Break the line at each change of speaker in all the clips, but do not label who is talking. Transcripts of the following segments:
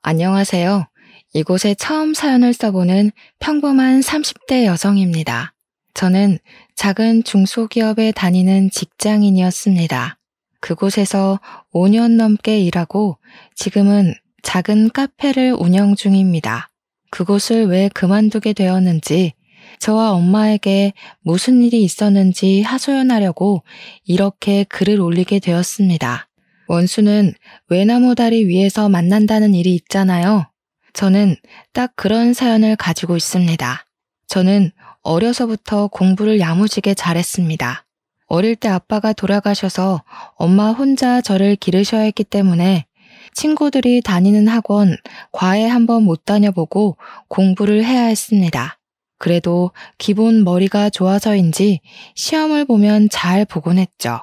안녕하세요. 이곳에 처음 사연을 써보는 평범한 30대 여성입니다. 저는 작은 중소기업에 다니는 직장인이었습니다. 그곳에서 5년 넘게 일하고 지금은 작은 카페를 운영 중입니다. 그곳을 왜 그만두게 되었는지, 저와 엄마에게 무슨 일이 있었는지 하소연하려고 이렇게 글을 올리게 되었습니다. 원수는 외나무 다리 위에서 만난다는 일이 있잖아요. 저는 딱 그런 사연을 가지고 있습니다. 저는 어려서부터 공부를 야무지게 잘했습니다. 어릴 때 아빠가 돌아가셔서 엄마 혼자 저를 기르셔야 했기 때문에 친구들이 다니는 학원 과외 한번 못 다녀보고 공부를 해야 했습니다. 그래도 기본 머리가 좋아서인지 시험을 보면 잘 보곤 했죠.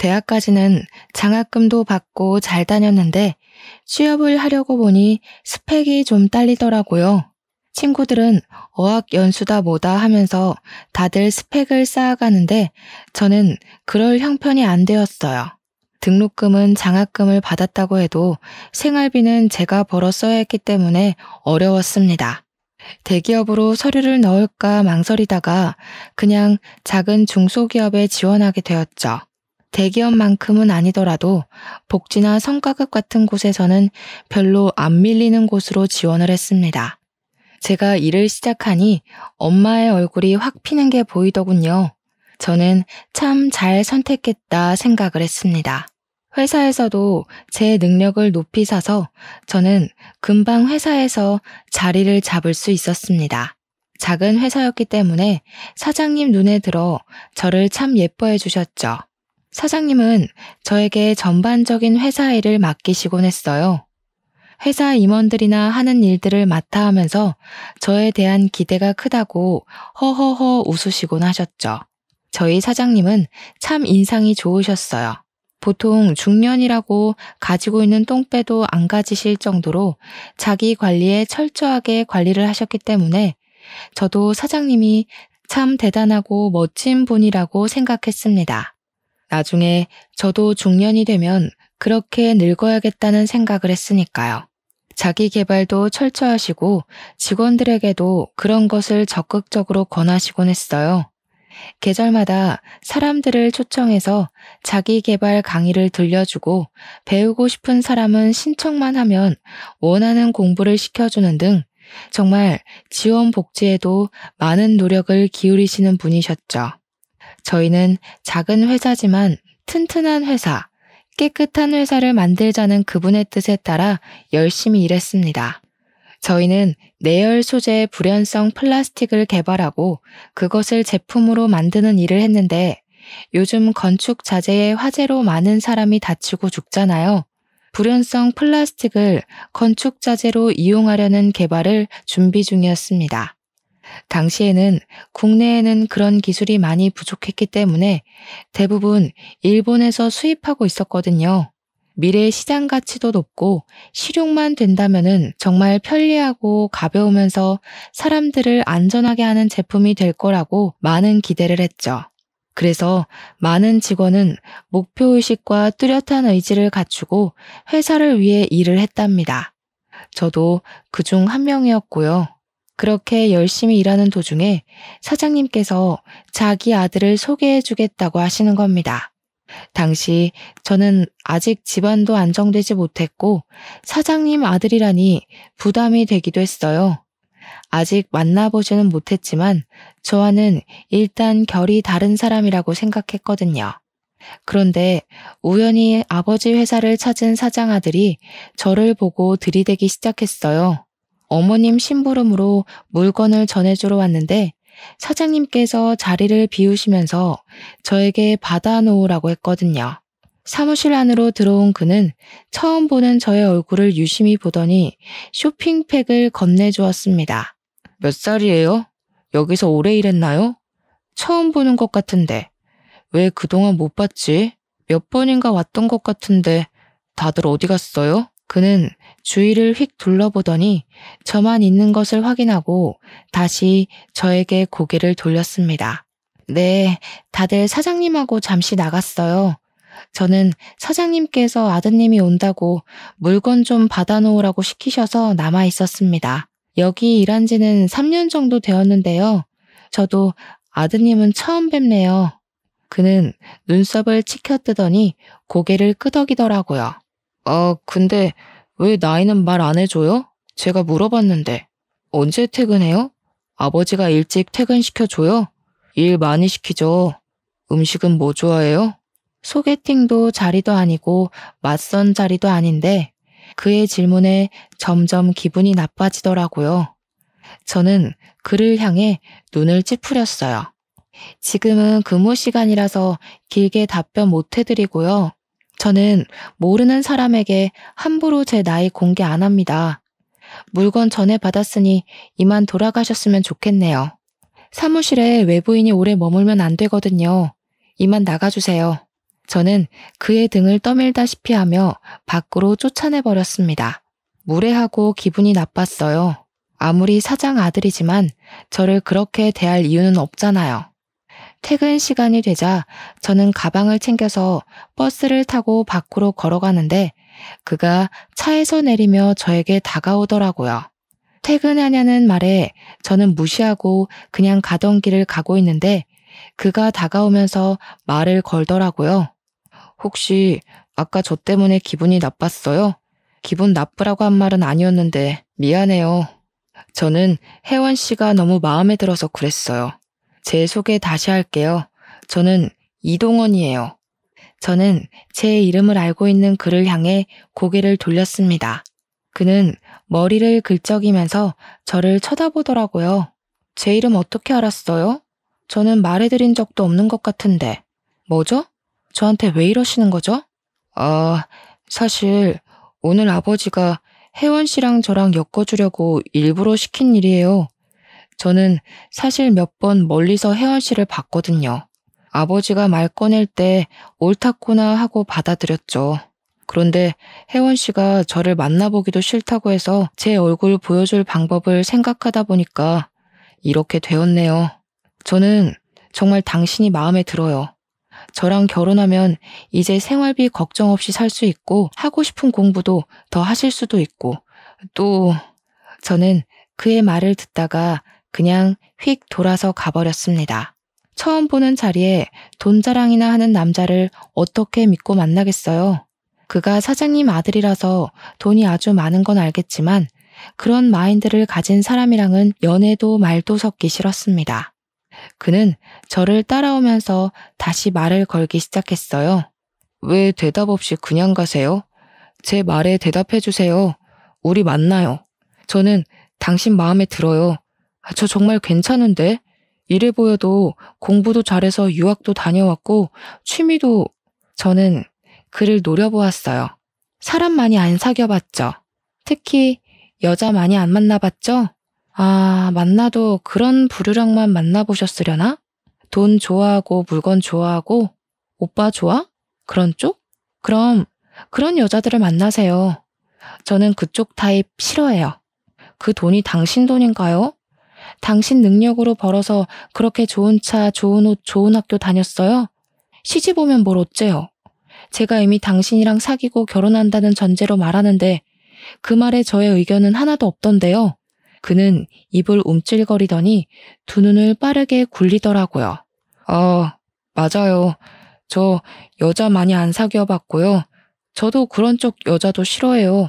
대학까지는 장학금도 받고 잘 다녔는데 취업을 하려고 보니 스펙이 좀 딸리더라고요. 친구들은 어학 연수다 뭐다 하면서 다들 스펙을 쌓아가는데 저는 그럴 형편이 안 되었어요. 등록금은 장학금을 받았다고 해도 생활비는 제가 벌어 써야 했기 때문에 어려웠습니다. 대기업으로 서류를 넣을까 망설이다가 그냥 작은 중소기업에 지원하게 되었죠. 대기업만큼은 아니더라도 복지나 성과급 같은 곳에서는 별로 안 밀리는 곳으로 지원을 했습니다. 제가 일을 시작하니 엄마의 얼굴이 확 피는 게 보이더군요. 저는 참 잘 선택했다 생각을 했습니다. 회사에서도 제 능력을 높이 사서 저는 금방 회사에서 자리를 잡을 수 있었습니다. 작은 회사였기 때문에 사장님 눈에 들어 저를 참 예뻐해 주셨죠. 사장님은 저에게 전반적인 회사 일을 맡기시곤 했어요. 회사 임원들이나 하는 일들을 맡아 하면서 저에 대한 기대가 크다고 허허허 웃으시곤 하셨죠. 저희 사장님은 참 인상이 좋으셨어요. 보통 중년이라고 가지고 있는 똥배도 안 가지실 정도로 자기 관리에 철저하게 관리를 하셨기 때문에 저도 사장님이 참 대단하고 멋진 분이라고 생각했습니다. 나중에 저도 중년이 되면 그렇게 늙어야겠다는 생각을 했으니까요. 자기 개발도 철저하시고 직원들에게도 그런 것을 적극적으로 권하시곤 했어요. 계절마다 사람들을 초청해서 자기 개발 강의를 들려주고 배우고 싶은 사람은 신청만 하면 원하는 공부를 시켜주는 등 정말 지원 복지에도 많은 노력을 기울이시는 분이셨죠. 저희는 작은 회사지만 튼튼한 회사, 깨끗한 회사를 만들자는 그분의 뜻에 따라 열심히 일했습니다. 저희는 내열 소재 불연성 플라스틱을 개발하고 그것을 제품으로 만드는 일을 했는데 요즘 건축 자재의 화재로 많은 사람이 다치고 죽잖아요. 불연성 플라스틱을 건축 자재로 이용하려는 개발을 준비 중이었습니다. 당시에는 국내에는 그런 기술이 많이 부족했기 때문에 대부분 일본에서 수입하고 있었거든요. 미래 시장 가치도 높고 실용만 된다면은 정말 편리하고 가벼우면서 사람들을 안전하게 하는 제품이 될 거라고 많은 기대를 했죠. 그래서 많은 직원은 목표의식과 뚜렷한 의지를 갖추고 회사를 위해 일을 했답니다. 저도 그중 한 명이었고요. 그렇게 열심히 일하는 도중에 사장님께서 자기 아들을 소개해 주겠다고 하시는 겁니다. 당시 저는 아직 집안도 안정되지 못했고 사장님 아들이라니 부담이 되기도 했어요. 아직 만나보지는 못했지만 저와는 일단 결이 다른 사람이라고 생각했거든요. 그런데 우연히 아버지 회사를 찾은 사장 아들이 저를 보고 들이대기 시작했어요. 어머님 심부름으로 물건을 전해주러 왔는데 사장님께서 자리를 비우시면서 저에게 받아놓으라고 했거든요. 사무실 안으로 들어온 그는 처음 보는 저의 얼굴을 유심히 보더니 쇼핑백을 건네주었습니다. 몇 살이에요? 여기서 오래 일했나요? 처음 보는 것 같은데. 왜 그동안 못 봤지? 몇 번인가 왔던 것 같은데 다들 어디 갔어요? 그는 주위를 휙 둘러보더니 저만 있는 것을 확인하고 다시 저에게 고개를 돌렸습니다. 네, 다들 사장님하고 잠시 나갔어요. 저는 사장님께서 아드님이 온다고 물건 좀 받아놓으라고 시키셔서 남아 있었습니다. 여기 일한 지는 3년 정도 되었는데요. 저도 아드님은 처음 뵙네요. 그는 눈썹을 치켜뜨더니 고개를 끄덕이더라고요. 근데 왜 나이는 말 안 해줘요? 제가 물어봤는데. 언제 퇴근해요? 아버지가 일찍 퇴근시켜줘요? 일 많이 시키죠. 음식은 뭐 좋아해요? 소개팅도 자리도 아니고 맞선 자리도 아닌데 그의 질문에 점점 기분이 나빠지더라고요. 저는 그를 향해 눈을 찌푸렸어요. 지금은 근무 시간이라서 길게 답변 못 해드리고요. 저는 모르는 사람에게 함부로 제 나이 공개 안 합니다. 물건 전에 받았으니 이만 돌아가셨으면 좋겠네요. 사무실에 외부인이 오래 머물면 안 되거든요. 이만 나가주세요. 저는 그의 등을 떠밀다시피 하며 밖으로 쫓아내버렸습니다. 무례하고 기분이 나빴어요. 아무리 사장 아들이지만 저를 그렇게 대할 이유는 없잖아요. 퇴근 시간이 되자 저는 가방을 챙겨서 버스를 타고 밖으로 걸어가는데 그가 차에서 내리며 저에게 다가오더라고요. 퇴근하냐는 말에 저는 무시하고 그냥 가던 길을 가고 있는데 그가 다가오면서 말을 걸더라고요. 혹시 아까 저 때문에 기분이 나빴어요? 기분 나쁘라고 한 말은 아니었는데 미안해요. 저는 혜원 씨가 너무 마음에 들어서 그랬어요. 제 소개 다시 할게요. 저는 이동원이에요. 저는 제 이름을 알고 있는 그를 향해 고개를 돌렸습니다. 그는 머리를 긁적이면서 저를 쳐다보더라고요. 제 이름 어떻게 알았어요? 저는 말해드린 적도 없는 것 같은데. 뭐죠? 저한테 왜 이러시는 거죠? 사실 오늘 아버지가 혜원 씨랑 저랑 엮어주려고 일부러 시킨 일이에요. 저는 사실 몇 번 멀리서 혜원 씨를 봤거든요. 아버지가 말 꺼낼 때 옳다구나 하고 받아들였죠. 그런데 혜원 씨가 저를 만나보기도 싫다고 해서 제 얼굴 보여줄 방법을 생각하다 보니까 이렇게 되었네요. 저는 정말 당신이 마음에 들어요. 저랑 결혼하면 이제 생활비 걱정 없이 살 수 있고 하고 싶은 공부도 더 하실 수도 있고 또 저는 그의 말을 듣다가 그냥 휙 돌아서 가버렸습니다. 처음 보는 자리에 돈 자랑이나 하는 남자를 어떻게 믿고 만나겠어요? 그가 사장님 아들이라서 돈이 아주 많은 건 알겠지만 그런 마인드를 가진 사람이랑은 연애도 말도 섞기 싫었습니다. 그는 저를 따라오면서 다시 말을 걸기 시작했어요. 왜 대답 없이 그냥 가세요? 제 말에 대답해 주세요. 우리 만나요. 저는 당신 마음에 들어요. 저 정말 괜찮은데? 이래 보여도 공부도 잘해서 유학도 다녀왔고 취미도... 저는 그를 노려보았어요. 사람 많이 안 사귀어봤죠. 특히 여자 많이 안 만나봤죠? 만나도 그런 부류랑만 만나보셨으려나? 돈 좋아하고 물건 좋아하고 오빠 좋아? 그런 쪽? 그럼 그런 여자들을 만나세요. 저는 그쪽 타입 싫어해요. 그 돈이 당신 돈인가요? 당신 능력으로 벌어서 그렇게 좋은 차, 좋은 옷, 좋은 학교 다녔어요? 시집 오면 뭘 어째요? 제가 이미 당신이랑 사귀고 결혼한다는 전제로 말하는데 그 말에 저의 의견은 하나도 없던데요. 그는 입을 움찔거리더니 두 눈을 빠르게 굴리더라고요. 맞아요. 저 여자 많이 안 사귀어봤고요. 저도 그런 쪽 여자도 싫어해요.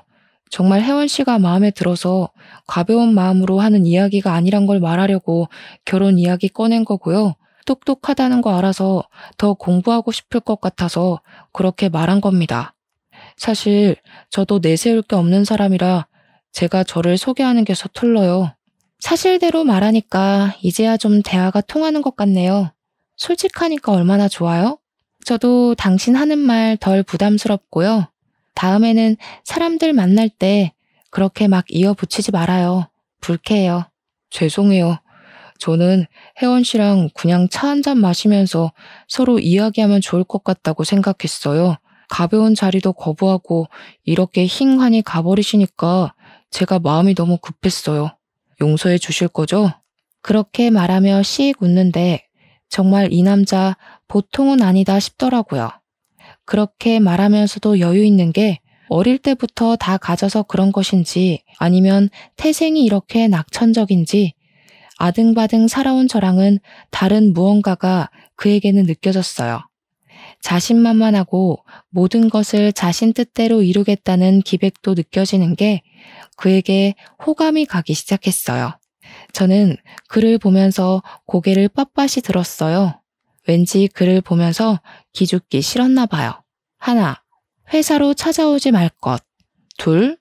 정말 혜원 씨가 마음에 들어서 가벼운 마음으로 하는 이야기가 아니란 걸 말하려고 결혼 이야기 꺼낸 거고요. 똑똑하다는 거 알아서 더 공부하고 싶을 것 같아서 그렇게 말한 겁니다. 사실 저도 내세울 게 없는 사람이라 제가 저를 소개하는 게 서툴러요. 사실대로 말하니까 이제야 좀 대화가 통하는 것 같네요. 솔직하니까 얼마나 좋아요? 저도 당신 하는 말 덜 부담스럽고요. 다음에는 사람들 만날 때 그렇게 막 이어붙이지 말아요. 불쾌해요. 죄송해요. 저는 혜원 씨랑 그냥 차 한잔 마시면서 서로 이야기하면 좋을 것 같다고 생각했어요. 가벼운 자리도 거부하고 이렇게 힝하니 가버리시니까 제가 마음이 너무 급했어요. 용서해 주실 거죠? 그렇게 말하며 씩 웃는데 정말 이 남자 보통은 아니다 싶더라고요. 그렇게 말하면서도 여유 있는 게 어릴 때부터 다 가져서 그런 것인지 아니면 태생이 이렇게 낙천적인지 아등바등 살아온 저랑은 다른 무언가가 그에게는 느껴졌어요. 자신만만하고 모든 것을 자신 뜻대로 이루겠다는 기백도 느껴지는 게 그에게 호감이 가기 시작했어요. 저는 그를 보면서 고개를 빳빳이 들었어요. 왠지 그를 보면서 기죽기 싫었나 봐요. 하나, 회사로 찾아오지 말 것. 둘,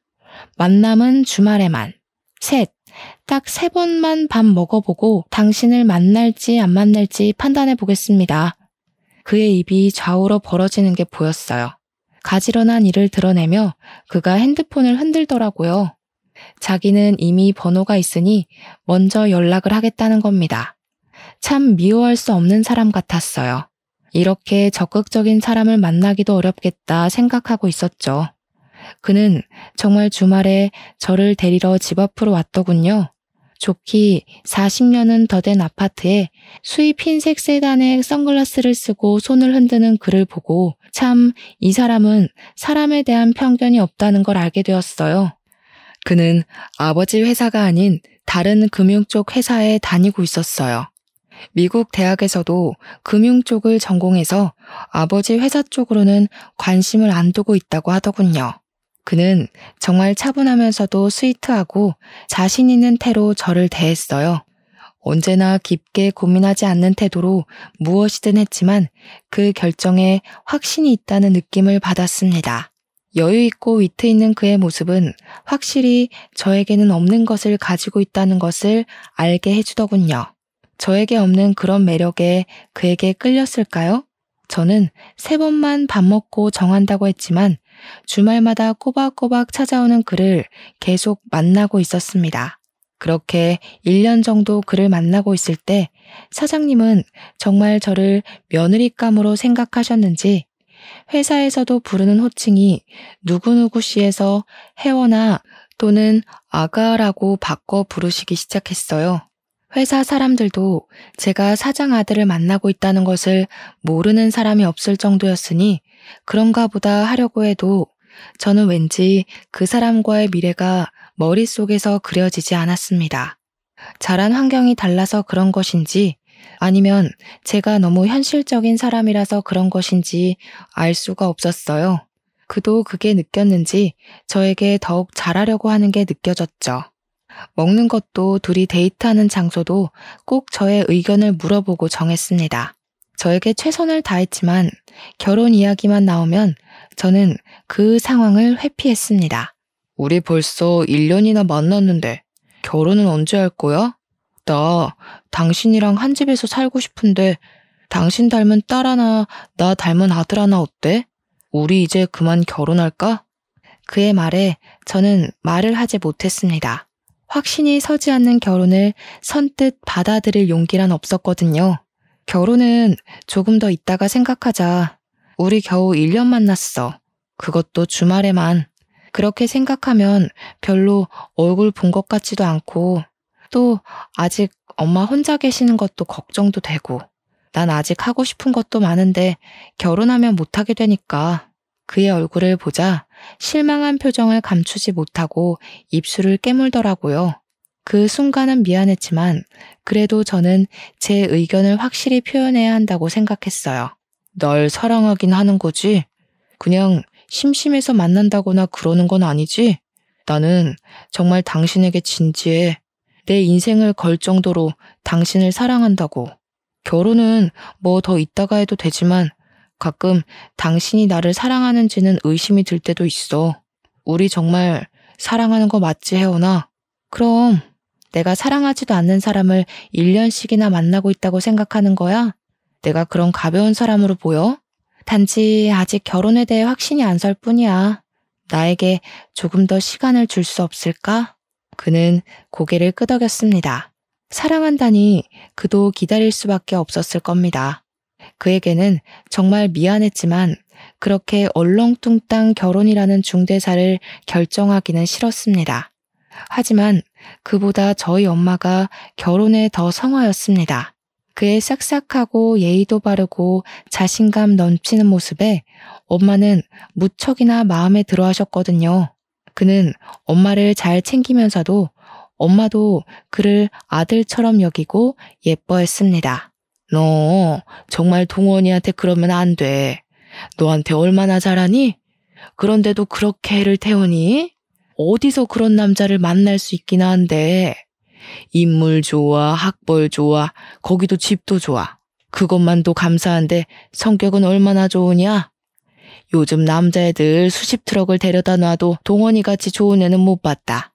만남은 주말에만. 셋, 딱 3번만 밥 먹어보고 당신을 만날지 안 만날지 판단해 보겠습니다. 그의 입이 좌우로 벌어지는 게 보였어요. 가지런한 일을 드러내며 그가 핸드폰을 흔들더라고요. 자기는 이미 번호가 있으니 먼저 연락을 하겠다는 겁니다. 참 미워할 수 없는 사람 같았어요. 이렇게 적극적인 사람을 만나기도 어렵겠다 생각하고 있었죠. 그는 정말 주말에 저를 데리러 집 앞으로 왔더군요. 좋기 40년은 더 된 아파트에 수입 흰색 세단에 선글라스를 쓰고 손을 흔드는 그를 보고 참 이 사람은 사람에 대한 편견이 없다는 걸 알게 되었어요. 그는 아버지 회사가 아닌 다른 금융 쪽 회사에 다니고 있었어요. 미국 대학에서도 금융 쪽을 전공해서 아버지 회사 쪽으로는 관심을 안 두고 있다고 하더군요. 그는 정말 차분하면서도 스위트하고 자신 있는 태로 저를 대했어요. 언제나 깊게 고민하지 않는 태도로 무엇이든 했지만 그 결정에 확신이 있다는 느낌을 받았습니다. 여유 있고 위트 있는 그의 모습은 확실히 저에게는 없는 것을 가지고 있다는 것을 알게 해주더군요. 저에게 없는 그런 매력에 그에게 끌렸을까요? 저는 3번만 밥 먹고 정한다고 했지만 주말마다 꼬박꼬박 찾아오는 그를 계속 만나고 있었습니다. 그렇게 1년 정도 그를 만나고 있을 때 사장님은 정말 저를 며느리감으로 생각하셨는지 회사에서도 부르는 호칭이 누구누구 씨에서 혜원아 또는 아가라고 바꿔 부르시기 시작했어요. 회사 사람들도 제가 사장 아들을 만나고 있다는 것을 모르는 사람이 없을 정도였으니 그런가 보다 하려고 해도 저는 왠지 그 사람과의 미래가 머릿속에서 그려지지 않았습니다. 자란 환경이 달라서 그런 것인지 아니면 제가 너무 현실적인 사람이라서 그런 것인지 알 수가 없었어요. 그도 그게 느꼈는지 저에게 더욱 잘하려고 하는 게 느껴졌죠. 먹는 것도 둘이 데이트하는 장소도 꼭 저의 의견을 물어보고 정했습니다. 저에게 최선을 다했지만 결혼 이야기만 나오면 저는 그 상황을 회피했습니다. 우리 벌써 1년이나 만났는데 결혼은 언제 할 거야? 나 당신이랑 한 집에서 살고 싶은데 당신 닮은 딸 하나, 나 닮은 아들 하나 어때? 우리 이제 그만 결혼할까? 그의 말에 저는 말을 하지 못했습니다. 확신이 서지 않는 결혼을 선뜻 받아들일 용기란 없었거든요. 결혼은 조금 더 있다가 생각하자. 우리 겨우 1년 만났어. 그것도 주말에만. 그렇게 생각하면 별로 얼굴 본 것 같지도 않고 또 아직 엄마 혼자 계시는 것도 걱정도 되고 난 아직 하고 싶은 것도 많은데 결혼하면 못하게 되니까. 그의 얼굴을 보자 실망한 표정을 감추지 못하고 입술을 깨물더라고요. 그 순간은 미안했지만 그래도 저는 제 의견을 확실히 표현해야 한다고 생각했어요. 날 사랑하긴 하는 거지? 그냥 심심해서 만난다거나 그러는 건 아니지? 나는 정말 당신에게 진지해. 내 인생을 걸 정도로 당신을 사랑한다고. 결혼은 뭐 더 있다가 해도 되지만 가끔 당신이 나를 사랑하는지는 의심이 들 때도 있어. 우리 정말 사랑하는 거 맞지, 혜원아? 그럼 내가 사랑하지도 않는 사람을 1년씩이나 만나고 있다고 생각하는 거야? 내가 그런 가벼운 사람으로 보여? 단지 아직 결혼에 대해 확신이 안 설 뿐이야. 나에게 조금 더 시간을 줄 수 없을까? 그는 고개를 끄덕였습니다. 사랑한다니 그도 기다릴 수밖에 없었을 겁니다. 그에게는 정말 미안했지만 그렇게 얼렁뚱땅 결혼이라는 중대사를 결정하기는 싫었습니다. 하지만 그보다 저희 엄마가 결혼에 더 성화였습니다. 그의 싹싹하고 예의도 바르고 자신감 넘치는 모습에 엄마는 무척이나 마음에 들어 하셨거든요. 그는 엄마를 잘 챙기면서도 엄마도 그를 아들처럼 여기고 예뻐했습니다. 너 정말 동원이한테 그러면 안 돼. 너한테 얼마나 잘하니? 그런데도 그렇게 애를 태우니? 어디서 그런 남자를 만날 수 있긴 한데. 인물 좋아, 학벌 좋아, 거기도 집도 좋아. 그것만도 감사한데 성격은 얼마나 좋으냐? 요즘 남자애들 수십 트럭을 데려다 놔도 동원이같이 좋은 애는 못 봤다.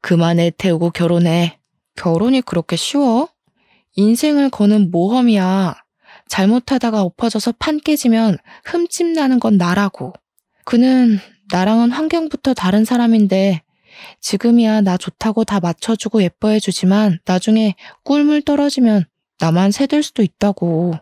그만 애 태우고 결혼해. 결혼이 그렇게 쉬워? 인생을 거는 모험이야. 잘못하다가 엎어져서 판 깨지면 흠집 나는 건 나라고. 그는 나랑은 환경부터 다른 사람인데 지금이야 나 좋다고 다 맞춰주고 예뻐해주지만 나중에 꿀물 떨어지면 나만 새될 수도 있다고.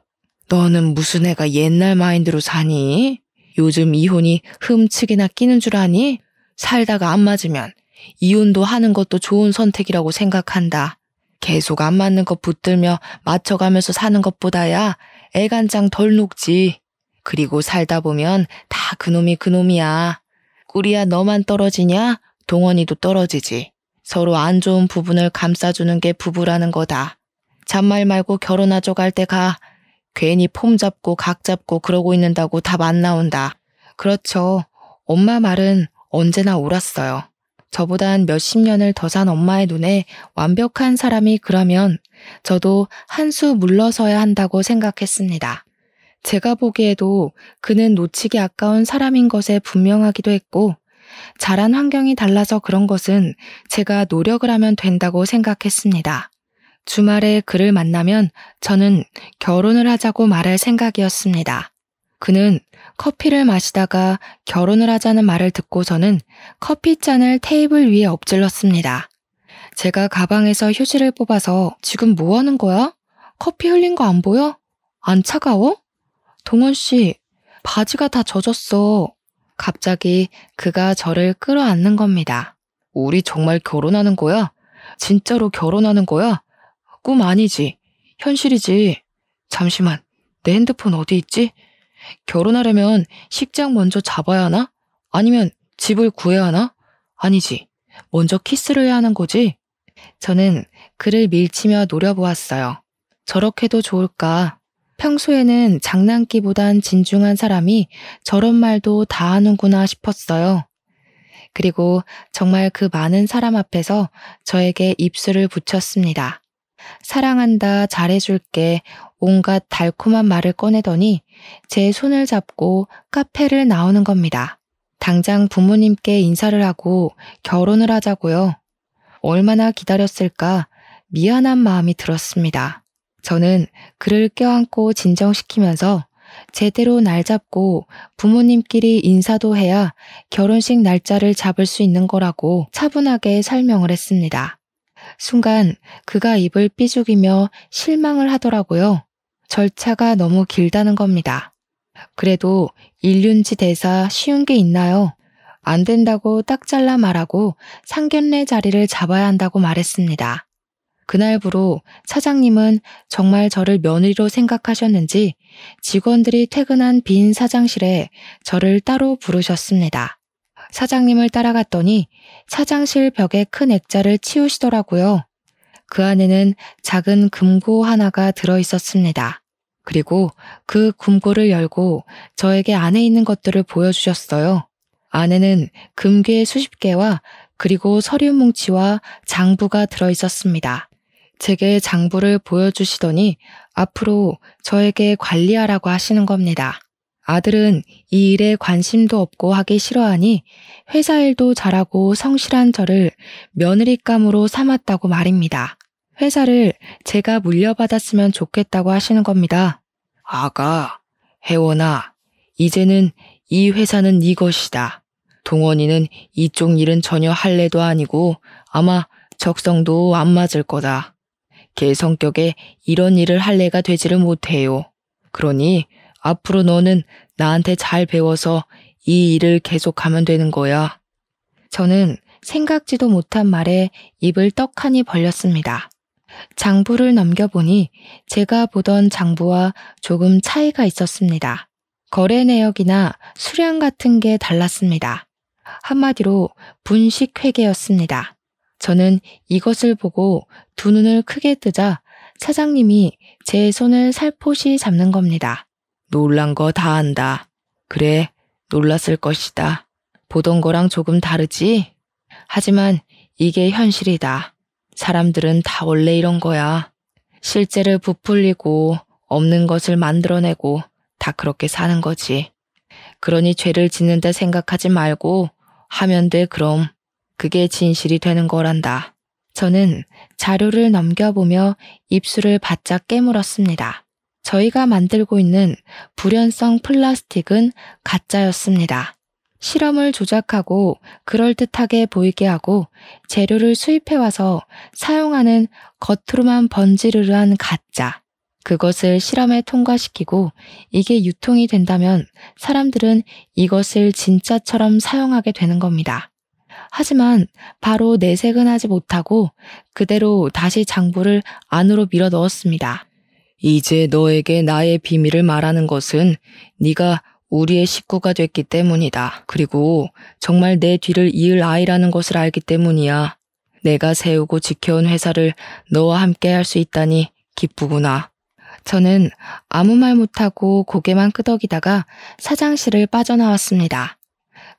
너는 무슨 애가 옛날 마인드로 사니? 요즘 이혼이 흠측이나 끼는 줄 아니? 살다가 안 맞으면 이혼도 하는 것도 좋은 선택이라고 생각한다. 계속 안 맞는 것 붙들며 맞춰가면서 사는 것보다야 애간장 덜 녹지. 그리고 살다 보면 다 그놈이 그놈이야. 꿀이야 너만 떨어지냐? 동원이도 떨어지지. 서로 안 좋은 부분을 감싸주는 게 부부라는 거다. 잔말 말고 결혼하죠 갈 때 가. 괜히 폼 잡고 각 잡고 그러고 있는다고 답 안 나온다. 그렇죠. 엄마 말은 언제나 옳았어요. 저보단 몇십 년을 더 산 엄마의 눈에 완벽한 사람이 그러면 저도 한 수 물러서야 한다고 생각했습니다. 제가 보기에도 그는 놓치기 아까운 사람인 것에 분명하기도 했고 자란 환경이 달라서 그런 것은 제가 노력을 하면 된다고 생각했습니다. 주말에 그를 만나면 저는 결혼을 하자고 말할 생각이었습니다. 그는 커피를 마시다가 결혼을 하자는 말을 듣고서는 커피잔을 테이블 위에 엎질렀습니다. 제가 가방에서 휴지를 뽑아서 지금 뭐 하는 거야? 커피 흘린 거 안 보여? 안 차가워? 동원 씨, 바지가 다 젖었어. 갑자기 그가 저를 끌어안는 겁니다. 우리 정말 결혼하는 거야? 진짜로 결혼하는 거야? 꿈 아니지? 현실이지? 잠시만, 내 핸드폰 어디 있지? 결혼하려면 식장 먼저 잡아야 하나? 아니면 집을 구해야 하나? 아니지. 먼저 키스를 해야 하는 거지? 저는 그를 밀치며 노려보았어요. 저렇게도 좋을까? 평소에는 장난기보단 진중한 사람이 저런 말도 다 하는구나 싶었어요. 그리고 정말 그 많은 사람 앞에서 저에게 입술을 붙였습니다. 사랑한다, 잘해줄게, 온갖 달콤한 말을 꺼내더니 제 손을 잡고 카페를 나오는 겁니다. 당장 부모님께 인사를 하고 결혼을 하자고요. 얼마나 기다렸을까 미안한 마음이 들었습니다. 저는 그를 껴안고 진정시키면서 제대로 날 잡고 부모님끼리 인사도 해야 결혼식 날짜를 잡을 수 있는 거라고 차분하게 설명을 했습니다. 순간 그가 입을 삐죽이며 실망을 하더라고요. 절차가 너무 길다는 겁니다. 그래도 일륜지 대사 쉬운 게 있나요? 안 된다고 딱 잘라 말하고 상견례 자리를 잡아야 한다고 말했습니다. 그날부로 차장님은 정말 저를 며느리로 생각하셨는지 직원들이 퇴근한 빈 사장실에 저를 따로 부르셨습니다. 사장님을 따라갔더니 사장실 벽에 큰 액자를 치우시더라고요. 그 안에는 작은 금고 하나가 들어있었습니다. 그리고 그 금고를 열고 저에게 안에 있는 것들을 보여주셨어요. 안에는 금괴 수십 개와 그리고 서류 뭉치와 장부가 들어있었습니다. 제게 장부를 보여주시더니 앞으로 저에게 관리하라고 하시는 겁니다. 아들은 이 일에 관심도 없고 하기 싫어하니 회사 일도 잘하고 성실한 저를 며느리감으로 삼았다고 말입니다. 회사를 제가 물려받았으면 좋겠다고 하시는 겁니다. 아가, 혜원아, 이제는 이 회사는 네 것이다. 동원이는 이쪽 일은 전혀 할래도 아니고 아마 적성도 안 맞을 거다. 걔 성격에 이런 일을 할 애가 되지를 못해요. 그러니 앞으로 너는 나한테 잘 배워서 이 일을 계속하면 되는 거야. 저는 생각지도 못한 말에 입을 떡하니 벌렸습니다. 장부를 넘겨보니 제가 보던 장부와 조금 차이가 있었습니다. 거래 내역이나 수량 같은 게 달랐습니다. 한마디로 분식회계였습니다. 저는 이것을 보고 두 눈을 크게 뜨자 사장님이 제 손을 살포시 잡는 겁니다. 놀란 거 다 안다. 그래, 놀랐을 것이다. 보던 거랑 조금 다르지? 하지만 이게 현실이다. 사람들은 다 원래 이런 거야. 실제를 부풀리고 없는 것을 만들어내고 다 그렇게 사는 거지. 그러니 죄를 짓는다 생각하지 말고 하면 돼 그럼. 그게 진실이 되는 거란다. 저는 자료를 넘겨보며 입술을 바짝 깨물었습니다. 저희가 만들고 있는 불연성 플라스틱은 가짜였습니다. 실험을 조작하고 그럴듯하게 보이게 하고 재료를 수입해와서 사용하는 겉으로만 번지르르한 가짜. 그것을 실험에 통과시키고 이게 유통이 된다면 사람들은 이것을 진짜처럼 사용하게 되는 겁니다. 하지만 바로 내색은 하지 못하고 그대로 다시 장부를 안으로 밀어 넣었습니다. 이제 너에게 나의 비밀을 말하는 것은 네가 우리의 식구가 됐기 때문이다. 그리고 정말 내 뒤를 이을 아이라는 것을 알기 때문이야. 내가 세우고 지켜온 회사를 너와 함께 할 수 있다니 기쁘구나. 저는 아무 말 못하고 고개만 끄덕이다가 사장실을 빠져나왔습니다.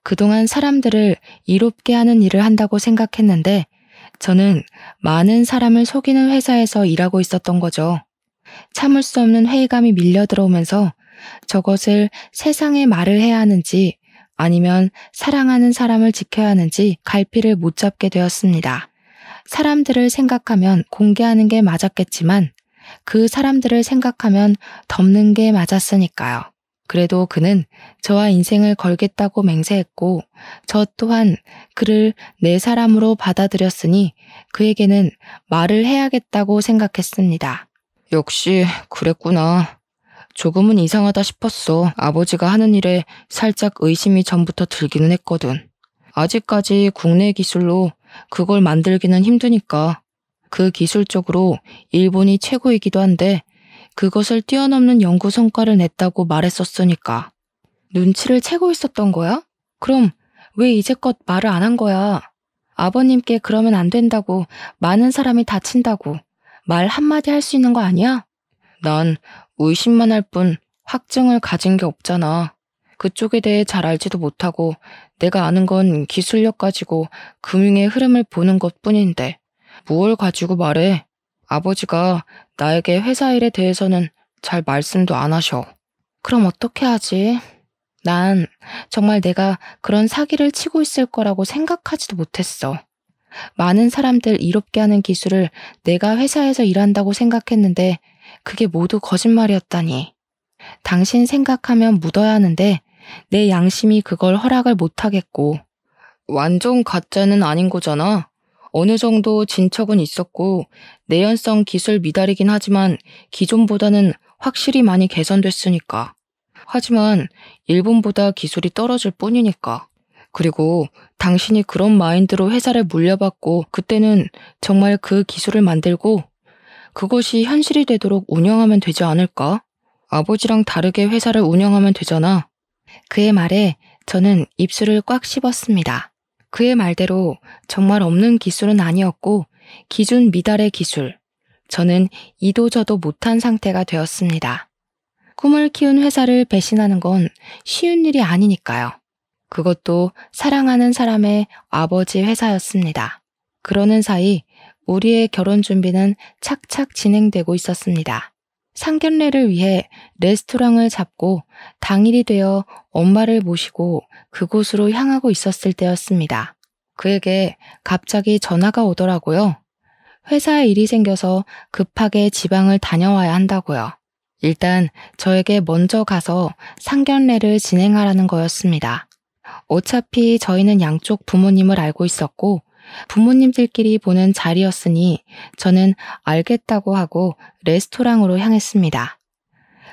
그동안 사람들을 이롭게 하는 일을 한다고 생각했는데 저는 많은 사람을 속이는 회사에서 일하고 있었던 거죠. 참을 수 없는 회의감이 밀려 들어오면서 저것을 세상에 말을 해야 하는지 아니면 사랑하는 사람을 지켜야 하는지 갈피를 못 잡게 되었습니다. 사람들을 생각하면 공개하는 게 맞았겠지만 그 사람들을 생각하면 덮는 게 맞았으니까요. 그래도 그는 저와 인생을 걸겠다고 맹세했고 저 또한 그를 내 사람으로 받아들였으니 그에게는 말을 해야겠다고 생각했습니다. 역시 그랬구나. 조금은 이상하다 싶었어. 아버지가 하는 일에 살짝 의심이 전부터 들기는 했거든. 아직까지 국내 기술로 그걸 만들기는 힘드니까. 그 기술적으로 일본이 최고이기도 한데 그것을 뛰어넘는 연구 성과를 냈다고 말했었으니까. 눈치를 채고 있었던 거야? 그럼 왜 이제껏 말을 안 한 거야? 아버님께 그러면 안 된다고, 많은 사람이 다친다고 말 한마디 할 수 있는 거 아니야? 난 의심만 할 뿐 확증을 가진 게 없잖아. 그쪽에 대해 잘 알지도 못하고 내가 아는 건 기술력 가지고 금융의 흐름을 보는 것뿐인데 뭘 가지고 말해? 아버지가 나에게 회사 일에 대해서는 잘 말씀도 안 하셔. 그럼 어떻게 하지? 난 정말 내가 그런 사기를 치고 있을 거라고 생각하지도 못했어. 많은 사람들 이롭게 하는 기술을 내가 회사에서 일한다고 생각했는데 그게 모두 거짓말이었다니. 당신 생각하면 묻어야 하는데 내 양심이 그걸 허락을 못하겠고. 완전 가짜는 아닌 거잖아. 어느 정도 진척은 있었고 내연성 기술 미달이긴 하지만 기존보다는 확실히 많이 개선됐으니까. 하지만 일본보다 기술이 떨어질 뿐이니까. 그리고 당신이 그런 마인드로 회사를 물려받고 그때는 정말 그 기술을 만들고 그것이 현실이 되도록 운영하면 되지 않을까? 아버지랑 다르게 회사를 운영하면 되잖아. 그의 말에 저는 입술을 꽉 씹었습니다. 그의 말대로 정말 없는 기술은 아니었고 기준 미달의 기술. 저는 이도저도 못한 상태가 되었습니다. 꿈을 키운 회사를 배신하는 건 쉬운 일이 아니니까요. 그것도 사랑하는 사람의 아버지 회사였습니다. 그러는 사이 우리의 결혼 준비는 착착 진행되고 있었습니다. 상견례를 위해 레스토랑을 잡고 당일이 되어 엄마를 모시고 그곳으로 향하고 있었을 때였습니다. 그에게 갑자기 전화가 오더라고요. 회사에 일이 생겨서 급하게 지방을 다녀와야 한다고요. 일단 저에게 먼저 가서 상견례를 진행하라는 거였습니다. 어차피 저희는 양쪽 부모님을 알고 있었고 부모님들끼리 보는 자리였으니 저는 알겠다고 하고 레스토랑으로 향했습니다.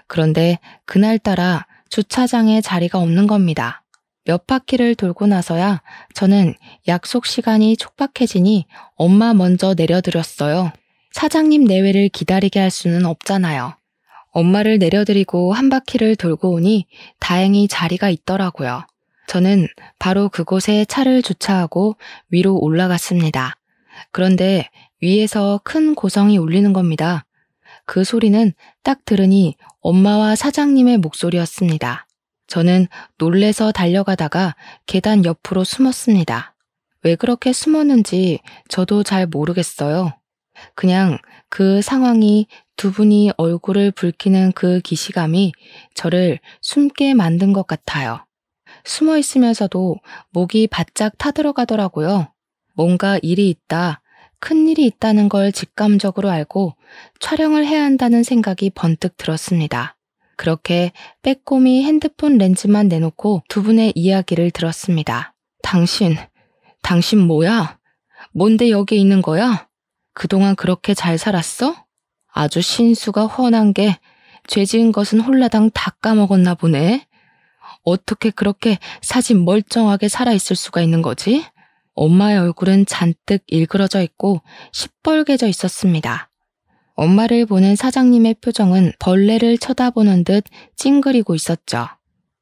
그런데 그날따라 주차장에 자리가 없는 겁니다. 몇 바퀴를 돌고 나서야 저는 약속 시간이 촉박해지니 엄마 먼저 내려드렸어요. 사장님 내외를 기다리게 할 수는 없잖아요. 엄마를 내려드리고 한 바퀴를 돌고 오니 다행히 자리가 있더라고요. 저는 바로 그곳에 차를 주차하고 위로 올라갔습니다. 그런데 위에서 큰 고성이 울리는 겁니다. 그 소리는 딱 들으니 엄마와 사장님의 목소리였습니다. 저는 놀래서 달려가다가 계단 옆으로 숨었습니다. 왜 그렇게 숨었는지 저도 잘 모르겠어요. 그냥 그 상황이 두 분이 얼굴을 붉히는 그 기시감이 저를 숨게 만든 것 같아요. 숨어 있으면서도 목이 바짝 타들어가더라고요. 뭔가 일이 있다, 큰 일이 있다는 걸 직감적으로 알고 촬영을 해야 한다는 생각이 번뜩 들었습니다. 그렇게 빼꼼히 핸드폰 렌즈만 내놓고 두 분의 이야기를 들었습니다. 당신 뭐야? 뭔데 여기 있는 거야? 그동안 그렇게 잘 살았어? 아주 신수가 훤한 게 죄 지은 것은 홀라당 다 까먹었나 보네. 어떻게 그렇게 사진 멀쩡하게 살아있을 수가 있는 거지? 엄마의 얼굴은 잔뜩 일그러져 있고 시뻘개져 있었습니다. 엄마를 보는 사장님의 표정은 벌레를 쳐다보는 듯 찡그리고 있었죠.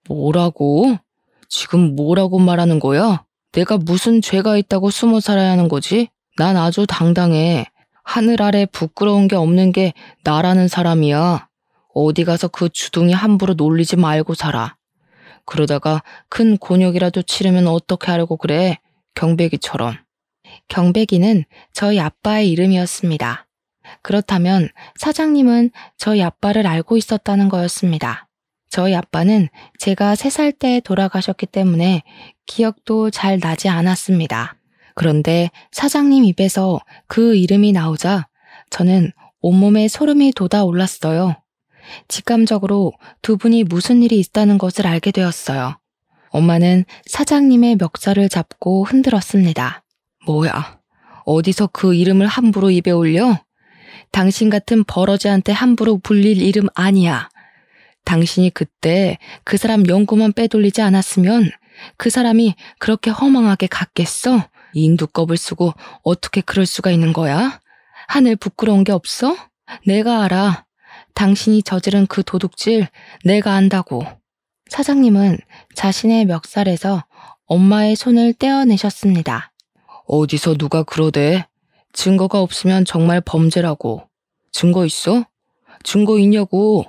뭐라고? 지금 뭐라고 말하는 거야? 내가 무슨 죄가 있다고 숨어 살아야 하는 거지? 난 아주 당당해. 하늘 아래 부끄러운 게 없는 게 나라는 사람이야. 어디 가서 그 주둥이 함부로 놀리지 말고 살아. 그러다가 큰 곤욕이라도 치르면 어떻게 하려고 그래? 경배기처럼. 경배기는 저희 아빠의 이름이었습니다. 그렇다면 사장님은 저희 아빠를 알고 있었다는 거였습니다. 저희 아빠는 제가 3살 때 돌아가셨기 때문에 기억도 잘 나지 않았습니다. 그런데 사장님 입에서 그 이름이 나오자 저는 온몸에 소름이 돋아올랐어요. 직감적으로 두 분이 무슨 일이 있다는 것을 알게 되었어요. 엄마는 사장님의 멱살을 잡고 흔들었습니다. 뭐야? 어디서 그 이름을 함부로 입에 올려? 당신 같은 버러지한테 함부로 불릴 이름 아니야. 당신이 그때 그 사람 연고만 빼돌리지 않았으면 그 사람이 그렇게 허망하게 갔겠어? 인두껍을 쓰고 어떻게 그럴 수가 있는 거야? 하늘 부끄러운 게 없어? 내가 알아. 당신이 저지른 그 도둑질 내가 안다고. 사장님은 자신의 멱살에서 엄마의 손을 떼어내셨습니다. 어디서 누가 그러대? 증거가 없으면 정말 범죄라고. 증거 있어? 증거 있냐고.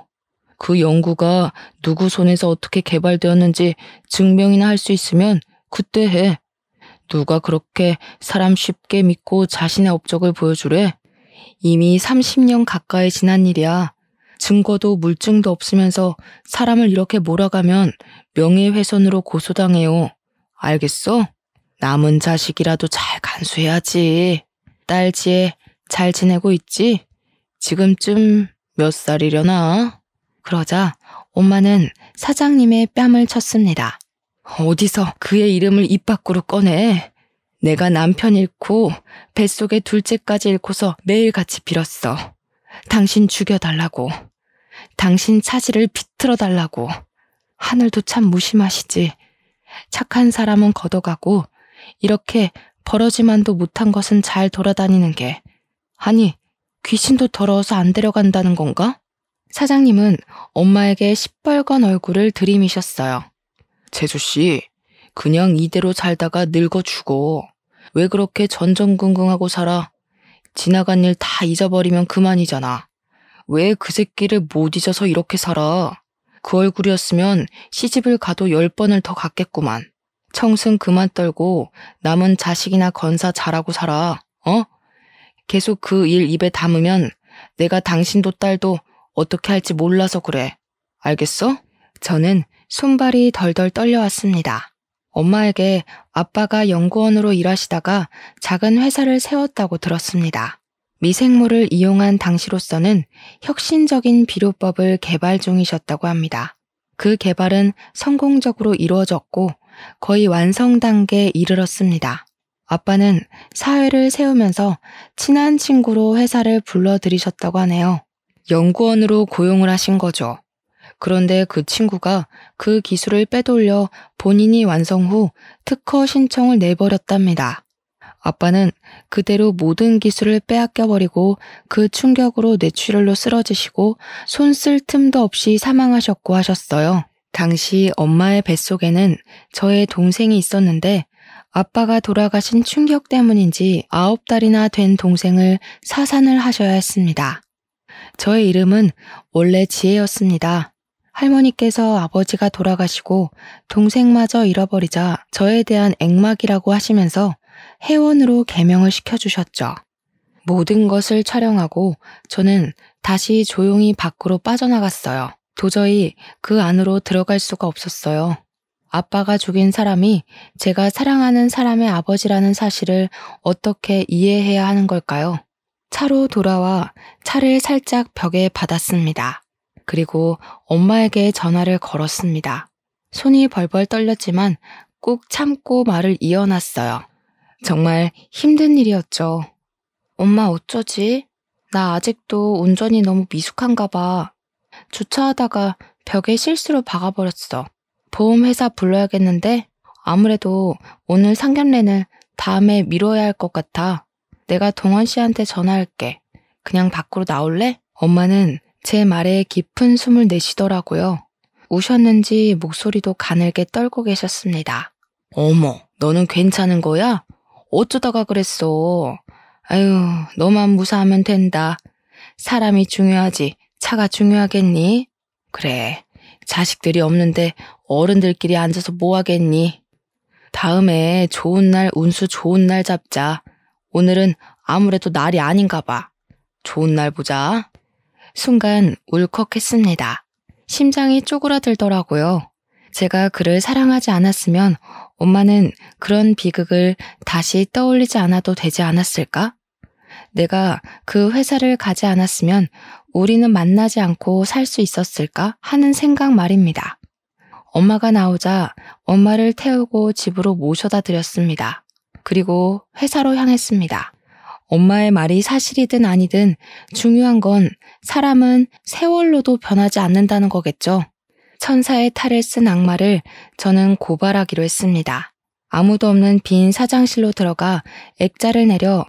그 연구가 누구 손에서 어떻게 개발되었는지 증명이나 할 수 있으면 그때 해. 누가 그렇게 사람 쉽게 믿고 자신의 업적을 보여주래? 이미 30년 가까이 지난 일이야. 증거도 물증도 없으면서 사람을 이렇게 몰아가면 명예훼손으로 고소당해요. 알겠어? 남은 자식이라도 잘 간수해야지. 딸 지혜 잘 지내고 있지? 지금쯤 몇 살이려나? 그러자 엄마는 사장님의 뺨을 쳤습니다. 어디서 그의 이름을 입 밖으로 꺼내? 내가 남편 잃고 뱃속에 둘째까지 잃고서 매일같이 빌었어. 당신 죽여달라고. 당신 차지를 비틀어달라고. 하늘도 참 무심하시지. 착한 사람은 걷어가고 이렇게 버러지만도 못한 것은 잘 돌아다니는 게. 아니, 귀신도 더러워서 안 데려간다는 건가? 사장님은 엄마에게 시뻘건 얼굴을 들이미셨어요. 재수씨, 그냥 이대로 살다가 늙어 죽어. 왜 그렇게 전전긍긍하고 살아? 지나간 일 다 잊어버리면 그만이잖아. 왜 그 새끼를 못 잊어서 이렇게 살아? 그 얼굴이었으면 시집을 가도 10번을 더 갔겠구만. 청승 그만 떨고 남은 자식이나 건사 잘하고 살아. 어? 계속 그 일 입에 담으면 내가 당신도 딸도 어떻게 할지 몰라서 그래. 알겠어? 저는 손발이 덜덜 떨려왔습니다. 엄마에게 아빠가 연구원으로 일하시다가 작은 회사를 세웠다고 들었습니다. 미생물을 이용한 당시로서는 혁신적인 비료법을 개발 중이셨다고 합니다. 그 개발은 성공적으로 이루어졌고 거의 완성 단계에 이르렀습니다. 아빠는 사회를 세우면서 친한 친구로 회사를 불러들이셨다고 하네요. 연구원으로 고용을 하신 거죠. 그런데 그 친구가 그 기술을 빼돌려 본인이 완성 후 특허 신청을 내버렸답니다. 아빠는 그대로 모든 기술을 빼앗겨버리고 그 충격으로 뇌출혈로 쓰러지시고 손 쓸 틈도 없이 사망하셨고 하셨어요. 당시 엄마의 뱃속에는 저의 동생이 있었는데 아빠가 돌아가신 충격 때문인지 9달이나 된 동생을 사산을 하셔야 했습니다. 저의 이름은 원래 지혜였습니다. 할머니께서 아버지가 돌아가시고 동생마저 잃어버리자 저에 대한 액막이라고 하시면서 회원으로 개명을 시켜주셨죠. 모든 것을 촬영하고 저는 다시 조용히 밖으로 빠져나갔어요. 도저히 그 안으로 들어갈 수가 없었어요. 아빠가 죽인 사람이 제가 사랑하는 사람의 아버지라는 사실을 어떻게 이해해야 하는 걸까요? 차로 돌아와 차를 살짝 벽에 받았습니다. 그리고 엄마에게 전화를 걸었습니다. 손이 벌벌 떨렸지만 꾹 참고 말을 이어놨어요. 정말 힘든 일이었죠. 엄마 어쩌지? 나 아직도 운전이 너무 미숙한가 봐. 주차하다가 벽에 실수로 박아버렸어. 보험회사 불러야겠는데 아무래도 오늘 상견례는 다음에 미뤄야 할 것 같아. 내가 동원 씨한테 전화할게. 그냥 밖으로 나올래? 엄마는 제 말에 깊은 숨을 내쉬더라고요. 우셨는지 목소리도 가늘게 떨고 계셨습니다. 어머, 너는 괜찮은 거야? 어쩌다가 그랬어? 아유, 너만 무사하면 된다. 사람이 중요하지 차가 중요하겠니? 그래, 자식들이 없는데 어른들끼리 앉아서 뭐 하겠니? 다음에 좋은 날, 운수 좋은 날 잡자. 오늘은 아무래도 날이 아닌가 봐. 좋은 날 보자. 순간 울컥했습니다. 심장이 쪼그라들더라고요. 제가 그를 사랑하지 않았으면 엄마는 그런 비극을 다시 떠올리지 않아도 되지 않았을까? 내가 그 회사를 가지 않았으면 우리는 만나지 않고 살 수 있었을까 하는 생각 말입니다. 엄마가 나오자 엄마를 태우고 집으로 모셔다 드렸습니다. 그리고 회사로 향했습니다. 엄마의 말이 사실이든 아니든 중요한 건 사람은 세월로도 변하지 않는다는 거겠죠. 천사의 탈을 쓴 악마를 저는 고발하기로 했습니다. 아무도 없는 빈 사장실로 들어가 액자를 내려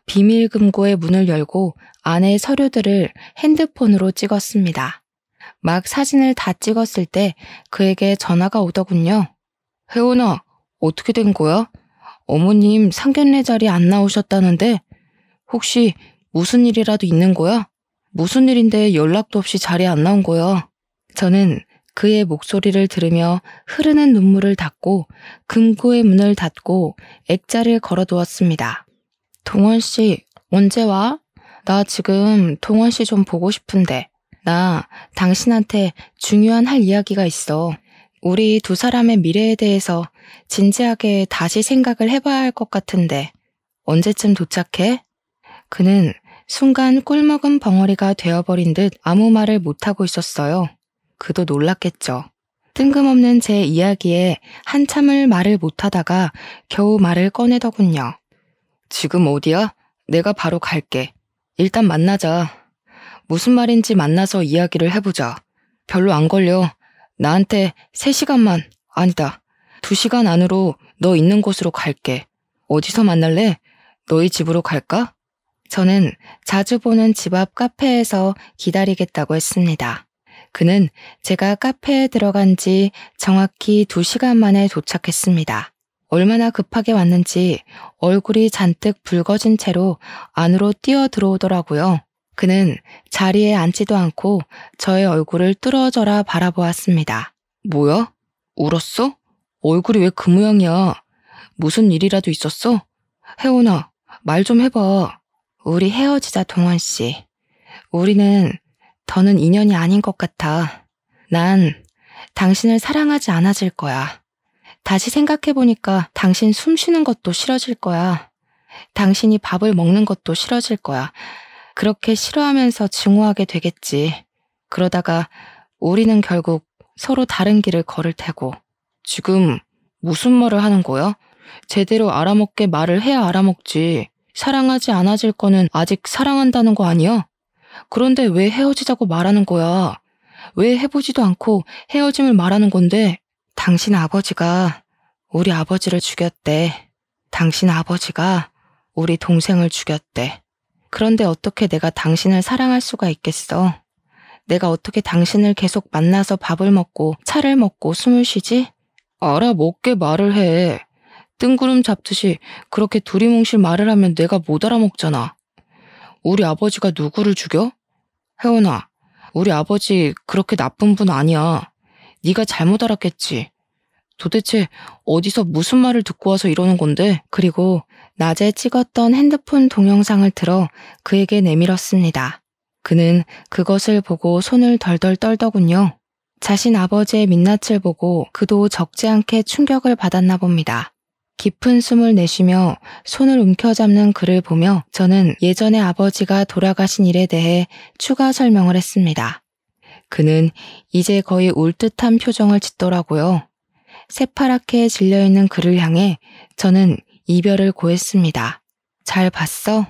비밀 금고의 문을 열고 안의 서류들을 핸드폰으로 찍었습니다. 막 사진을 다 찍었을 때 그에게 전화가 오더군요. 혜원아, 어떻게 된 거야? 어머님 상견례 자리에 안 나오셨다는데 혹시 무슨 일이라도 있는 거야? 무슨 일인데 연락도 없이 자리에 안 나온 거야? 저는 그의 목소리를 들으며 흐르는 눈물을 닦고 금고의 문을 닫고 액자를 걸어두었습니다. 동원 씨, 언제 와? 나 지금 동원 씨 좀 보고 싶은데. 나 당신한테 중요한 할 이야기가 있어. 우리 두 사람의 미래에 대해서 진지하게 다시 생각을 해봐야 할 것 같은데 언제쯤 도착해? 그는 순간 꿀먹은 벙어리가 되어버린 듯 아무 말을 못하고 있었어요. 그도 놀랐겠죠. 뜬금없는 제 이야기에 한참을 말을 못하다가 겨우 말을 꺼내더군요. 지금 어디야? 내가 바로 갈게. 일단 만나자. 무슨 말인지 만나서 이야기를 해보자. 별로 안 걸려. 나한테 3시간만, 아니다. 2시간 안으로 너 있는 곳으로 갈게. 어디서 만날래? 너희 집으로 갈까? 저는 자주 보는 집 앞 카페에서 기다리겠다고 했습니다. 그는 제가 카페에 들어간 지 정확히 2시간 만에 도착했습니다. 얼마나 급하게 왔는지 얼굴이 잔뜩 붉어진 채로 안으로 뛰어 들어오더라고요. 그는 자리에 앉지도 않고 저의 얼굴을 뚫어져라 바라보았습니다. 뭐야? 울었어? 얼굴이 왜 그 모양이야? 무슨 일이라도 있었어? 혜원아, 말 좀 해봐. 우리 헤어지자, 동원 씨. 우리는 더는 인연이 아닌 것 같아. 난 당신을 사랑하지 않아질 거야. 다시 생각해보니까 당신 숨 쉬는 것도 싫어질 거야. 당신이 밥을 먹는 것도 싫어질 거야. 그렇게 싫어하면서 증오하게 되겠지. 그러다가 우리는 결국 서로 다른 길을 걸을 테고. 지금 무슨 말을 하는 거야? 제대로 알아먹게 말을 해야 알아먹지. 사랑하지 않아질 거는 아직 사랑한다는 거 아니야? 그런데 왜 헤어지자고 말하는 거야? 왜 해보지도 않고 헤어짐을 말하는 건데? 당신 아버지가 우리 아버지를 죽였대. 당신 아버지가 우리 동생을 죽였대. 그런데 어떻게 내가 당신을 사랑할 수가 있겠어? 내가 어떻게 당신을 계속 만나서 밥을 먹고 차를 먹고 숨을 쉬지? 알아먹게 말을 해. 뜬구름 잡듯이 그렇게 두리뭉실 말을 하면 내가 못 알아먹잖아. 우리 아버지가 누구를 죽여? 혜원아, 우리 아버지 그렇게 나쁜 분 아니야. 네가 잘못 알았겠지. 도대체 어디서 무슨 말을 듣고 와서 이러는 건데? 그리고 낮에 찍었던 핸드폰 동영상을 들어 그에게 내밀었습니다. 그는 그것을 보고 손을 덜덜 떨더군요. 자신 아버지의 민낯을 보고 그도 적지 않게 충격을 받았나 봅니다. 깊은 숨을 내쉬며 손을 움켜잡는 그를 보며 저는 예전에 아버지가 돌아가신 일에 대해 추가 설명을 했습니다. 그는 이제 거의 울 듯한 표정을 짓더라고요. 새파랗게 질려있는 그를 향해 저는 이별을 고했습니다. 잘 봤어?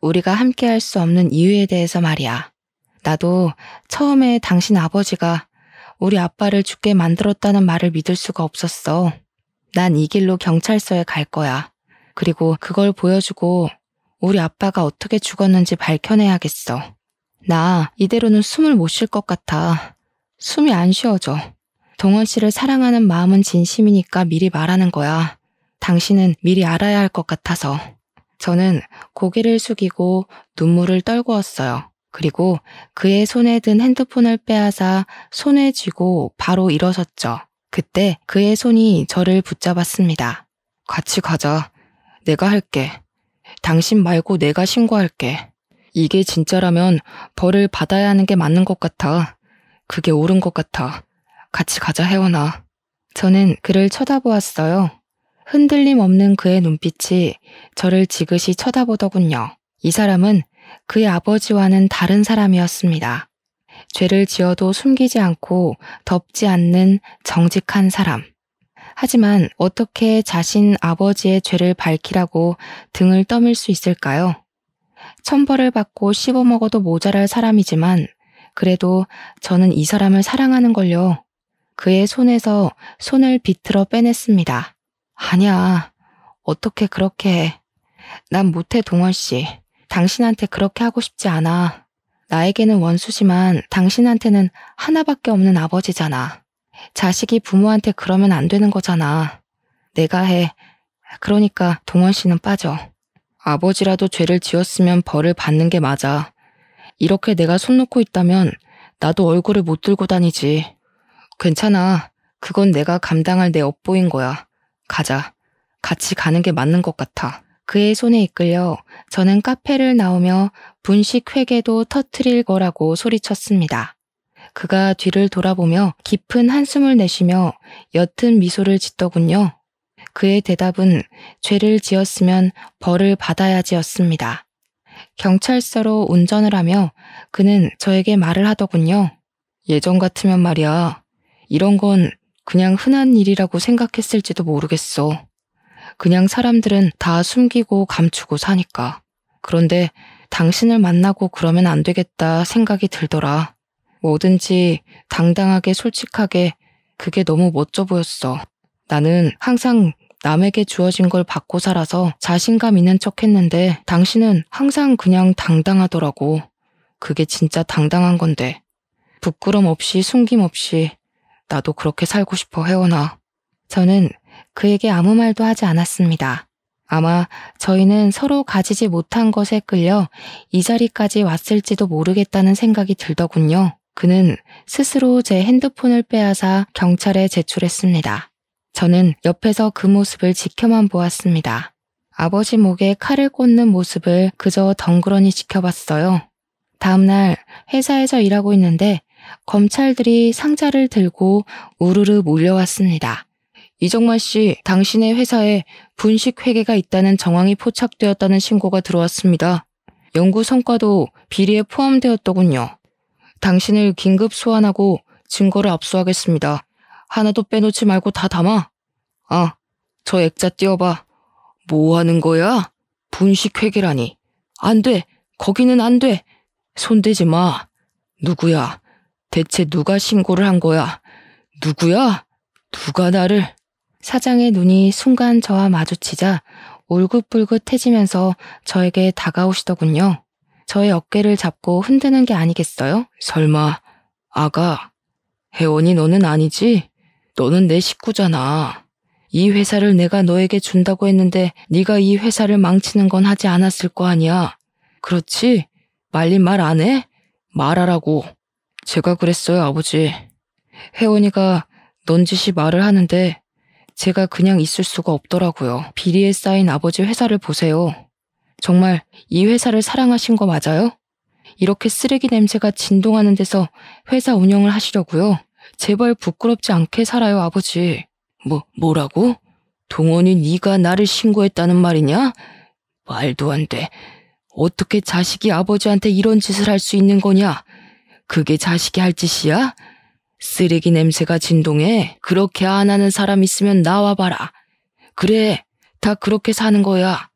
우리가 함께 할 수 없는 이유에 대해서 말이야. 나도 처음에 당신 아버지가 우리 아빠를 죽게 만들었다는 말을 믿을 수가 없었어. 난 이 길로 경찰서에 갈 거야. 그리고 그걸 보여주고 우리 아빠가 어떻게 죽었는지 밝혀내야겠어. 나 이대로는 숨을 못 쉴 것 같아. 숨이 안 쉬어져. 동원 씨를 사랑하는 마음은 진심이니까 미리 말하는 거야. 당신은 미리 알아야 할 것 같아서. 저는 고개를 숙이고 눈물을 떨구었어요. 그리고 그의 손에 든 핸드폰을 빼앗아 손에 쥐고 바로 일어섰죠. 그때 그의 손이 저를 붙잡았습니다. 같이 가자. 내가 할게. 당신 말고 내가 신고할게. 이게 진짜라면 벌을 받아야 하는 게 맞는 것 같아. 그게 옳은 것 같아. 같이 가자, 혜원아. 저는 그를 쳐다보았어요. 흔들림 없는 그의 눈빛이 저를 지그시 쳐다보더군요. 이 사람은 그의 아버지와는 다른 사람이었습니다. 죄를 지어도 숨기지 않고 덮지 않는 정직한 사람. 하지만 어떻게 자신 아버지의 죄를 밝히라고 등을 떠밀 수 있을까요? 천벌을 받고 씹어먹어도 모자랄 사람이지만 그래도 저는 이 사람을 사랑하는 걸요. 그의 손에서 손을 비틀어 빼냈습니다. 아니야. 어떻게 그렇게 해. 난 못해, 동원 씨. 당신한테 그렇게 하고 싶지 않아. 나에게는 원수지만 당신한테는 하나밖에 없는 아버지잖아. 자식이 부모한테 그러면 안 되는 거잖아. 내가 해. 그러니까 동원 씨는 빠져. 아버지라도 죄를 지었으면 벌을 받는 게 맞아. 이렇게 내가 손 놓고 있다면 나도 얼굴을 못 들고 다니지. 괜찮아. 그건 내가 감당할 내 업보인 거야. 가자. 같이 가는 게 맞는 것 같아. 그의 손에 이끌려 저는 카페를 나오며 분식 회계도 터트릴 거라고 소리쳤습니다. 그가 뒤를 돌아보며 깊은 한숨을 내쉬며 옅은 미소를 짓더군요. 그의 대답은 죄를 지었으면 벌을 받아야지였습니다. 경찰서로 운전을 하며 그는 저에게 말을 하더군요. 예전 같으면 말이야. 이런 건 그냥 흔한 일이라고 생각했을지도 모르겠어. 그냥 사람들은 다 숨기고 감추고 사니까. 그런데 당신을 만나고 그러면 안 되겠다 생각이 들더라. 뭐든지 당당하게 솔직하게 그게 너무 멋져 보였어. 나는 항상 남에게 주어진 걸 받고 살아서 자신감 있는 척 했는데 당신은 항상 그냥 당당하더라고. 그게 진짜 당당한 건데. 부끄럼 없이 숨김 없이 나도 그렇게 살고 싶어, 혜원아. 저는 그에게 아무 말도 하지 않았습니다. 아마 저희는 서로 가지지 못한 것에 끌려 이 자리까지 왔을지도 모르겠다는 생각이 들더군요. 그는 스스로 제 핸드폰을 빼앗아 경찰에 제출했습니다. 저는 옆에서 그 모습을 지켜만 보았습니다. 아버지 목에 칼을 꽂는 모습을 그저 덩그러니 지켜봤어요. 다음날 회사에서 일하고 있는데 검찰들이 상자를 들고 우르르 몰려왔습니다. 이정만 씨, 당신의 회사에 분식 회계가 있다는 정황이 포착되었다는 신고가 들어왔습니다. 연구 성과도 비리에 포함되었더군요. 당신을 긴급 소환하고 증거를 압수하겠습니다. 하나도 빼놓지 말고 다 담아. 아, 저 액자 띄워봐. 뭐 하는 거야? 분식 회계라니. 안 돼. 거기는 안 돼. 손대지 마. 누구야? 대체 누가 신고를 한 거야? 누구야? 누가 나를? 사장의 눈이 순간 저와 마주치자 울긋불긋해지면서 저에게 다가오시더군요. 저의 어깨를 잡고 흔드는 게 아니겠어요?
설마 아가, 혜원이 너는 아니지? 너는 내 식구잖아. 이 회사를 내가 너에게 준다고 했는데 네가 이 회사를 망치는 건 하지 않았을 거 아니야. 그렇지? 말린 말 안 해? 말하라고. 제가 그랬어요, 아버지. 혜원이가 넌지시 말을 하는데 제가 그냥 있을 수가 없더라고요. 비리에 쌓인 아버지 회사를 보세요. 정말 이 회사를 사랑하신 거 맞아요? 이렇게 쓰레기 냄새가 진동하는 데서 회사 운영을 하시려고요? 제발 부끄럽지 않게 살아요, 아버지. 뭐라고? 동원이 네가 나를 신고했다는 말이냐? 말도 안 돼. 어떻게 자식이 아버지한테 이런 짓을 할 수 있는 거냐? 그게 자식이 할 짓이야? 쓰레기 냄새가 진동해. 그렇게 안 하는 사람 있으면 나와봐라. 그래, 다 그렇게 사는 거야.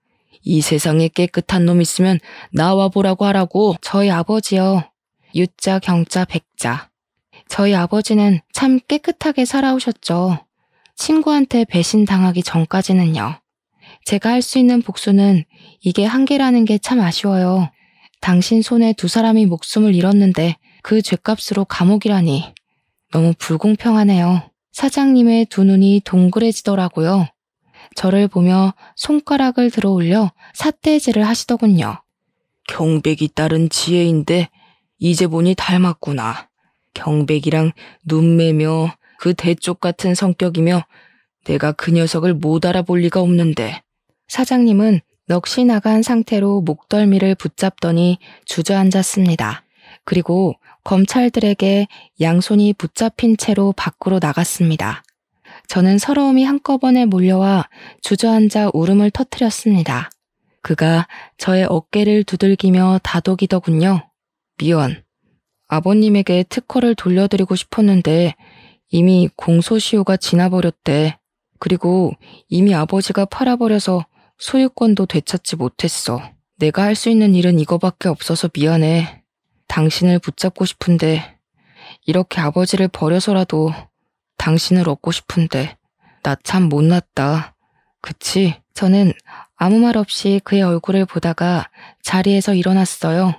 이 세상에 깨끗한 놈 있으면 나와보라고 하라고.
저희 아버지요. 유자, 경자, 백자. 저희 아버지는 참 깨끗하게 살아오셨죠. 친구한테 배신당하기 전까지는요. 제가 할 수 있는 복수는 이게 한계라는 게 참 아쉬워요. 당신 손에 두 사람이 목숨을 잃었는데 그 죄값으로 감옥이라니. 너무 불공평하네요. 사장님의 두 눈이 동그래지더라고요. 저를 보며 손가락을 들어 올려 삿대질을 하시더군요.
경백이 딸은 지혜인데 이제 보니 닮았구나. 경백이랑 눈매며 그 대쪽 같은 성격이며 내가 그 녀석을 못 알아볼 리가 없는데.
사장님은 넋이 나간 상태로 목덜미를 붙잡더니 주저앉았습니다. 그리고 검찰들에게 양손이 붙잡힌 채로 밖으로 나갔습니다. 저는 서러움이 한꺼번에 몰려와 주저앉아 울음을 터뜨렸습니다. 그가 저의 어깨를 두들기며 다독이더군요. 미안. 아버님에게 특허를 돌려드리고 싶었는데 이미 공소시효가 지나버렸대. 그리고 이미 아버지가 팔아버려서 소유권도 되찾지 못했어. 내가 할 수 있는 일은 이거밖에 없어서 미안해. 당신을 붙잡고 싶은데 이렇게 아버지를 버려서라도 당신을 얻고 싶은데 나 참 못났다. 그치? 저는 아무 말 없이 그의 얼굴을 보다가 자리에서 일어났어요.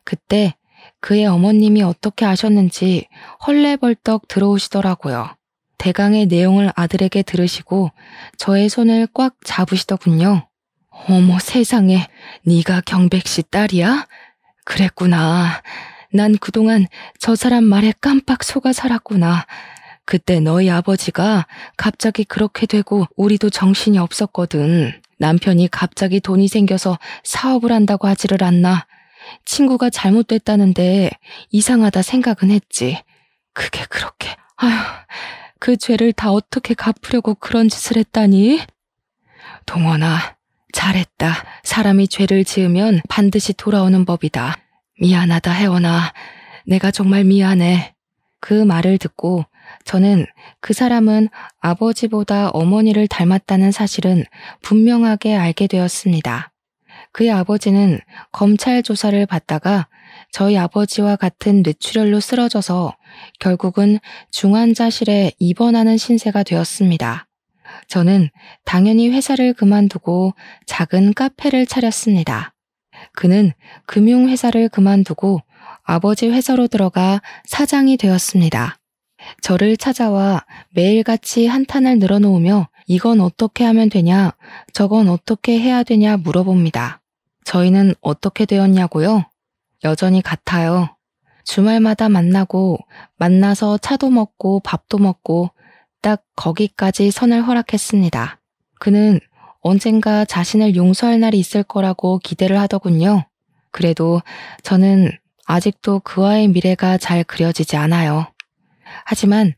그때 그의 어머님이 어떻게 아셨는지 헐레벌떡 들어오시더라고요. 대강의 내용을 아들에게 들으시고 저의 손을 꽉 잡으시더군요. 어머 세상에, 네가 경백 씨 딸이야? 그랬구나. 난 그동안 저 사람 말에 깜빡 속아 살았구나. 그때 너희 아버지가 갑자기 그렇게 되고 우리도 정신이 없었거든. 남편이 갑자기 돈이 생겨서 사업을 한다고 하지를 않나. 친구가 잘못됐다는데 이상하다 생각은 했지. 그게 그렇게, 아휴, 그 죄를 다 어떻게 갚으려고 그런 짓을 했다니? 동원아, 잘했다. 사람이 죄를 지으면 반드시 돌아오는 법이다. 미안하다, 혜원아. 내가 정말 미안해. 그 말을 듣고 저는 그 사람은 아버지보다 어머니를 닮았다는 사실은 분명하게 알게 되었습니다. 그의 아버지는 검찰 조사를 받다가 저희 아버지와 같은 뇌출혈로 쓰러져서 결국은 중환자실에 입원하는 신세가 되었습니다. 저는 당연히 회사를 그만두고 작은 카페를 차렸습니다. 그는 금융회사를 그만두고 아버지 회사로 들어가 사장이 되었습니다. 저를 찾아와 매일같이 한탄을 늘어놓으며 이건 어떻게 하면 되냐, 저건 어떻게 해야 되냐 물어봅니다. 저희는 어떻게 되었냐고요? 여전히 같아요. 주말마다 만나고 만나서 차도 먹고 밥도 먹고 딱 거기까지 선을 허락했습니다. 그는 언젠가 자신을 용서할 날이 있을 거라고 기대를 하더군요. 그래도 저는 아직도 그와의 미래가 잘 그려지지 않아요. 하지만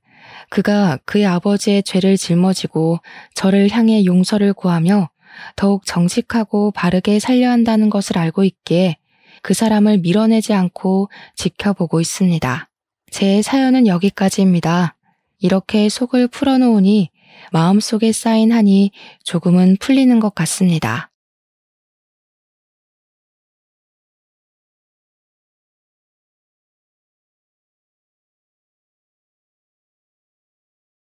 그가 그의 아버지의 죄를 짊어지고 저를 향해 용서를 구하며 더욱 정직하고 바르게 살려 한다는 것을 알고 있기에 그 사람을 밀어내지 않고 지켜보고 있습니다. 제 사연은 여기까지입니다. 이렇게 속을 풀어놓으니 마음속에 쌓인 한이 조금은 풀리는 것 같습니다.